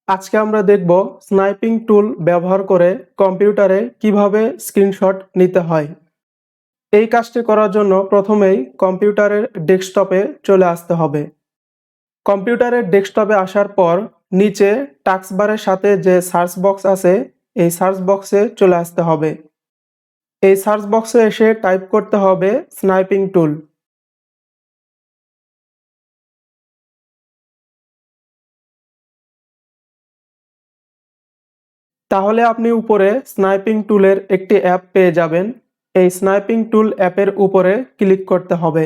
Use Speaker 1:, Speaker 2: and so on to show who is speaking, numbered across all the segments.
Speaker 1: আজকে আমরা দেখব স্নাইপিং টুল ব্যবহার করে কম্পিউটারে কিভাবে স্ক্রিনশট নিতে হয়। এই কাজটি করার জন্য প্রথমেই কম্পিউটারের ডেস্কটপে চলে আসতে হবে। কম্পিউটারের ডেস্কটপে আসার পর নিচে টাস্কবারের সাথে যে সার্চ বক্স আছে এই সার্চ বক্সে চলে আসতে হবে। এই সার্চ বক্সে এসে টাইপ করতে হবে স্নাইপিং টুল। তাহলে আপনি উপরে স্নাইপিং টুলের একটি অ্যাপ পেয়ে যাবেন। এই স্নাইপিং টুল অ্যাপের উপরে ক্লিক করতে হবে।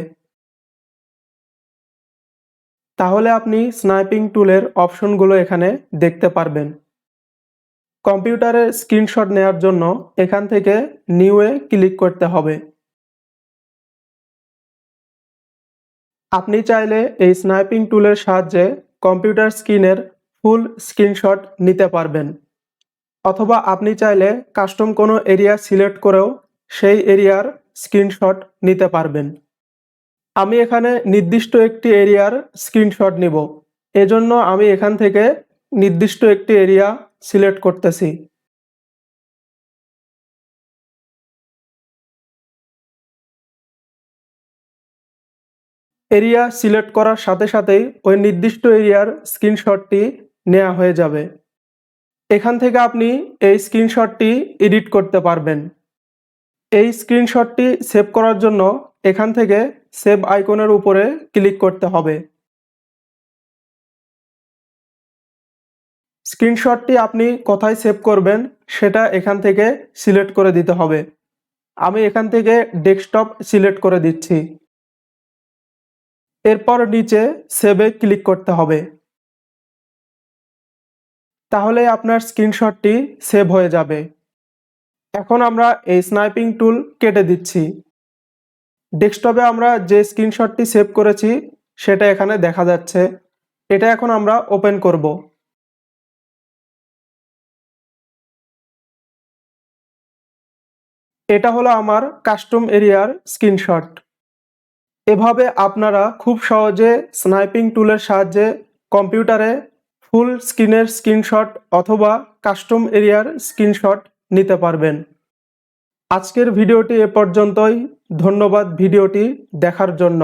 Speaker 1: তাহলে আপনি স্নাইপিং টুলের অপশনগুলো এখানে দেখতে পারবেন। কম্পিউটারের স্ক্রিনশট নেওয়ার জন্য এখান থেকে নিউয়ে ক্লিক করতে হবে। আপনি চাইলে এই স্নাইপিং টুলের সাহায্যে কম্পিউটার স্ক্রিনের ফুল স্ক্রিনশট নিতে পারবেন, অথবা আপনি চাইলে কাস্টম কোনো এরিয়া সিলেক্ট করেও সেই এরিয়ার স্ক্রিনশট নিতে পারবেন। আমি এখানে নির্দিষ্ট একটি এরিয়ার স্ক্রিনশট নিব, এজন্য আমি এখান থেকে নির্দিষ্ট একটি এরিয়া সিলেক্ট করতেছি। এরিয়া সিলেক্ট করার সাথে সাথেই ওই নির্দিষ্ট এরিয়ার স্ক্রিনশটটি নেওয়া হয়ে যাবে। এখান থেকে আপনি এই স্ক্রিনশটটি এডিট করতে পারবেন। এই স্ক্রিনশটটি সেভ করার জন্য এখান থেকে সেভ আইকনের উপরে ক্লিক করতে হবে। স্ক্রিনশটটি আপনি কোথায় সেভ করবেন সেটা এখান থেকে সিলেক্ট করে দিতে হবে। আমি এখান থেকে ডেস্কটপ সিলেক্ট করে দিচ্ছি। এরপর নিচে সেভে ক্লিক করতে হবে। তাহলে আপনার স্ক্রিনশটটি সেভ হয়ে যাবে। এখন আমরা এই স্নাইপিং টুল কেটে দিচ্ছি। ডেস্কটপে আমরা যে স্ক্রিনশটটি সেভ করেছি সেটা এখানে দেখা যাচ্ছে। এটা এখন আমরা ওপেন করব। এটা হলো আমার কাস্টম এরিয়ার স্ক্রিনশট। এভাবে আপনারা খুব সহজে স্নাইপিং টুলের সাহায্যে কম্পিউটারে ফুল স্ক্রিনের স্ক্রিনশট অথবা কাস্টম এরিয়ার স্ক্রিনশট নিতে পারবেন। আজকের ভিডিওটি এ পর্যন্তই। ধন্যবাদ ভিডিওটি দেখার জন্য।